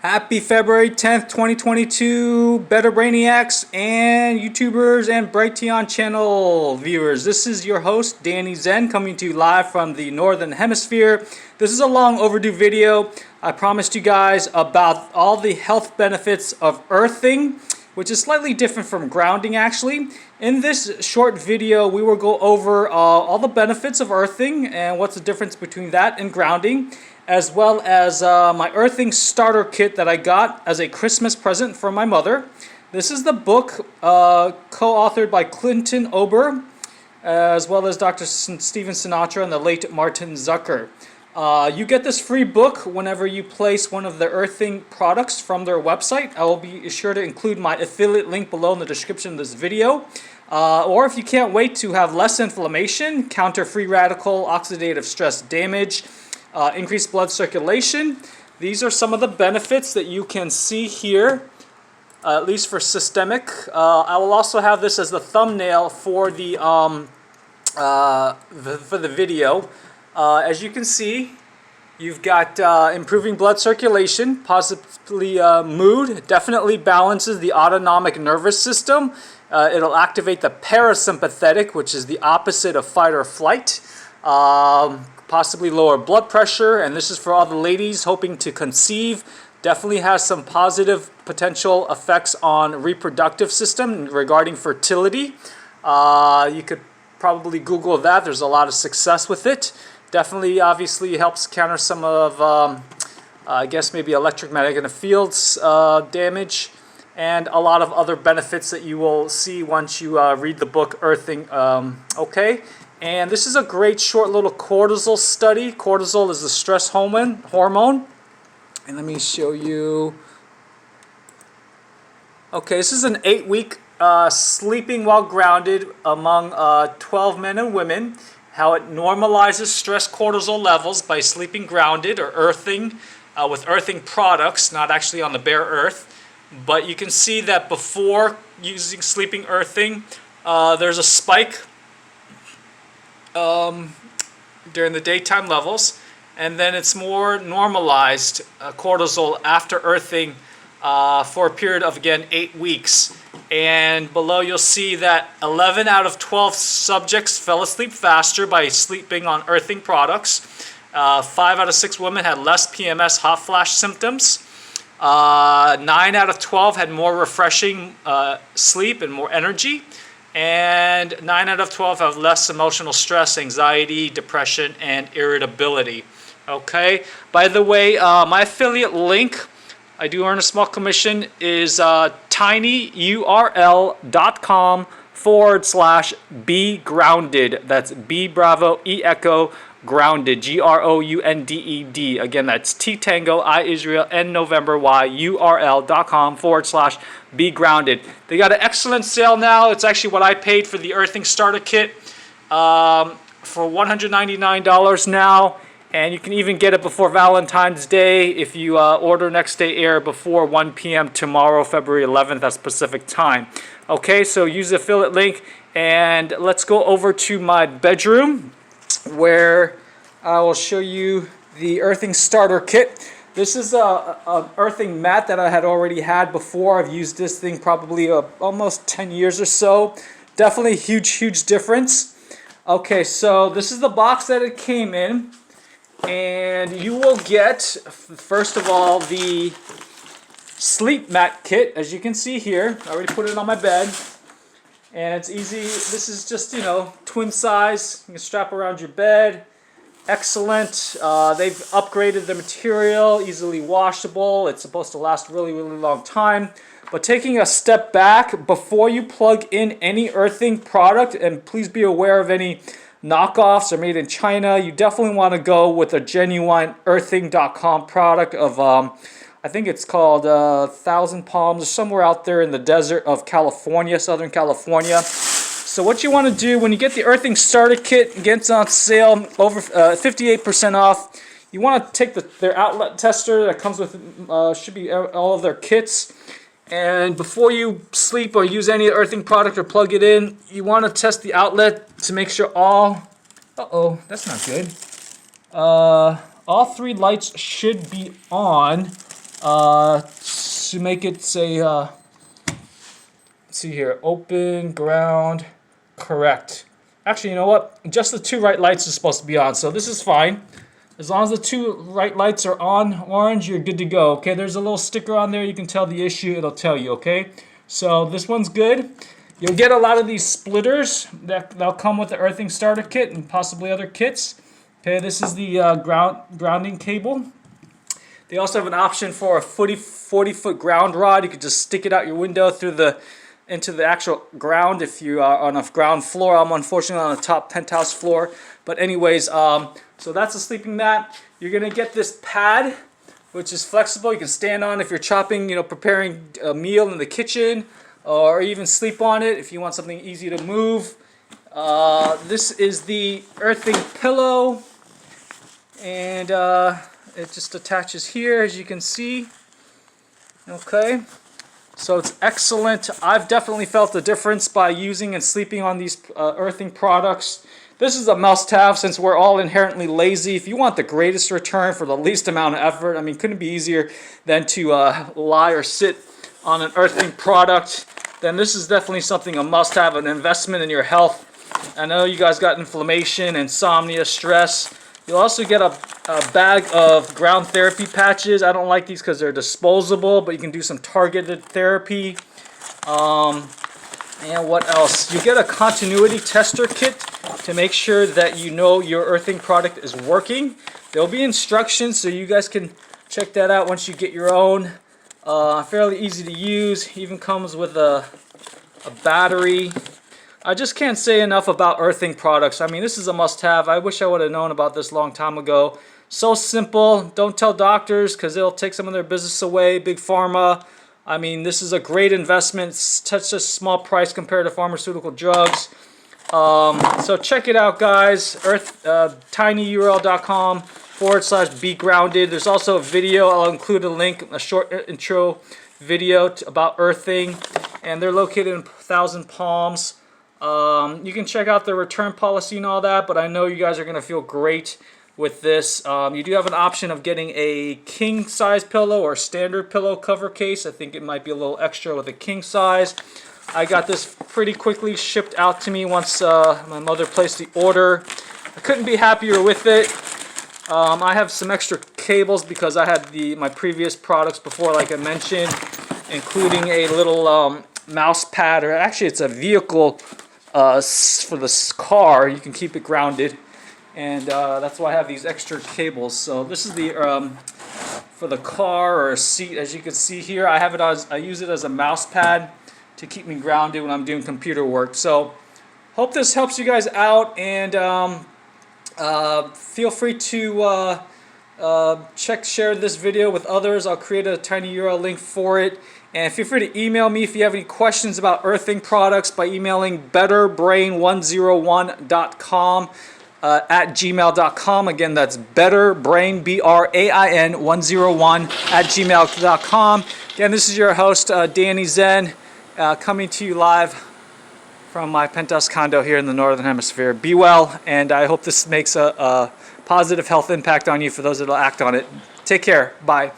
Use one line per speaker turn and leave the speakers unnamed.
Happy February 10th, 2022, Better Brainiacs and YouTubers and Brighteon channel viewers. This is your host, Danny Zen, coming to you live from the Northern Hemisphere. This is a long overdue video. I promised you guys about all the health benefits of earthing, which is slightly different from grounding actually. In this short video, we will go over all the benefits of earthing and what's the difference between that and grounding, as well as my earthing starter kit that I got as a Christmas present from my mother. This is the book co-authored by Clinton Ober, as well as Dr. Steven Sinatra and the late Martin Zucker. You get this free book whenever you place one of the earthing products from their website. I will be sure to include my affiliate link below in the description of this video. Or if you can't wait to have less inflammation, counter free radical oxidative stress damage, increased blood circulation. These are some of the benefits that you can see here, at least for systemic. I will also have this as the thumbnail for the video. As you can see, you've got improving blood circulation, possibly mood, definitely balances the autonomic nervous system. It'll activate the parasympathetic, which is the opposite of fight or flight. Possibly lower blood pressure, and this is for all the ladies hoping to conceive. Definitely has some positive potential effects on reproductive system regarding fertility. You could probably Google that. There's a lot of success with it. Definitely, obviously, helps counter some of, I guess, maybe electromagnetic fields damage, and a lot of other benefits that you will see once you read the book Earthing. Okay. And this is a great short little cortisol study. Cortisol is the stress hormone. And let me show you. Okay, this is an 8-week sleeping while grounded among 12 men and women. How it normalizes stress cortisol levels by sleeping grounded or earthing with earthing products, not actually on the bare earth. But you can see that before using sleeping earthing, there's a spike during the daytime levels, and then it's more normalized cortisol after earthing for a period of, again, 8 weeks. And below you'll see that 11 out of 12 subjects fell asleep faster by sleeping on earthing products. 5 out of 6 women had less PMS hot flash symptoms. 9 out of 12 had more refreshing sleep and more energy. And 9 out of 12 have less emotional stress, anxiety, depression, and irritability. Okay. By the way, my affiliate link, I do earn a small commission, is tinyurl.com/be-grounded. That's B Bravo E Echo grounded, GROUNDED. Again, that's T Tango, I Israel, N November, Y, URL.com/be grounded. They got an excellent sale now. It's actually what I paid for the earthing starter kit for $199 now. And you can even get it before Valentine's Day if you order next day air before 1 p.m. tomorrow, February 11th at Pacific time. Okay, so use the affiliate link, and let's go over to my bedroom, where I will show you the earthing starter kit. This is an earthing mat that I had already had before. I've used this thing probably almost 10 years or so. Definitely huge difference. Okay, so this is the box that it came in. And you will get, first of all, the sleep mat kit, as you can see here. I already put it on my bed. And it's easy. This is just, twin size. You can strap around your bed. Excellent. They've upgraded the material, easily washable. It's supposed to last a really long time. But taking a step back, before you plug in any earthing product, and please be aware of any knockoffs or made in China, you definitely want to go with a genuine earthing.com product of I think it's called Thousand Palms, or somewhere out there in the desert of California, Southern California. So what you want to do when you get the earthing starter kit, it gets on sale over 58% off. You want to take their outlet tester that comes with should be all of their kits. And before you sleep or use any earthing product or plug it in, you want to test the outlet to make sure all that's not good. All 3 lights should be on. to make it say, let's see here, open, ground, correct. Actually, you know what? Just the 2 right lights are supposed to be on, so this is fine. As long as the 2 right lights are on orange, you're good to go. Okay, there's a little sticker on there. You can tell the issue. It'll tell you, okay? So this one's good. You'll get a lot of these splitters that'll come with the earthing starter kit and possibly other kits. Okay, this is the grounding cable. They also have an option for a 40-foot ground rod. You could just stick it out your window into the actual ground if you are on a ground floor. I'm unfortunately on the top penthouse floor. But anyways, so that's a sleeping mat. You're going to get this pad, which is flexible. You can stand on if you're chopping, preparing a meal in the kitchen, or even sleep on it if you want something easy to move. This is the earthing pillow, and it just attaches here, as you can see. Okay, so it's excellent. I've definitely felt the difference by using and sleeping on these earthing products. This is a must-have since we're all inherently lazy. If you want the greatest return for the least amount of effort, I mean, couldn't be easier than to lie or sit on an earthing product. Then this is definitely something, a must-have, an investment in your health. I know you guys got inflammation, insomnia, stress. You'll also get a bag of ground therapy patches. I don't like these because they're disposable, but you can do some targeted therapy. And what else? You get a continuity tester kit to make sure that you know your earthing product is working. There'll be instructions, so you guys can check that out once you get your own. Fairly easy to use. Even comes with a battery. I just can't say enough about earthing products. I mean, this is a must-have. I wish I would have known about this a long time ago. So simple. Don't tell doctors because they'll take some of their business away. Big pharma. I mean, this is a great investment. It's such a small price compared to pharmaceutical drugs. So check it out, guys. tinyurl.com/begrounded. There's also a video. I'll include a link, a short intro video about earthing. And they're located in Thousand Palms. You can check out the return policy and all that, but I know you guys are going to feel great with this. You do have an option of getting a king size pillow or standard pillow cover case. I think it might be a little extra with a king size. I got this pretty quickly shipped out to me once my mother placed the order. I couldn't be happier with it. I have some extra cables because I had my previous products before, like I mentioned, including a little mouse pad, or actually it's a vehicle for this car. You can keep it grounded. And that's why I have these extra cables. So this is the for the car or a seat, as you can see here. I use it as a mouse pad to keep me grounded when I'm doing computer work. So hope this helps you guys out, and feel free to share this video with others. I'll create a tiny URL link for it. And feel free to email me if you have any questions about earthing products by emailing betterbrain101.com. At gmail.com. Again, that's betterbrain, BRAIN101 at gmail.com. Again, this is your host, Danny Zen, coming to you live from my penthouse condo here in the Northern Hemisphere. Be well, and I hope this makes a positive health impact on you for those that will act on it. Take care. Bye.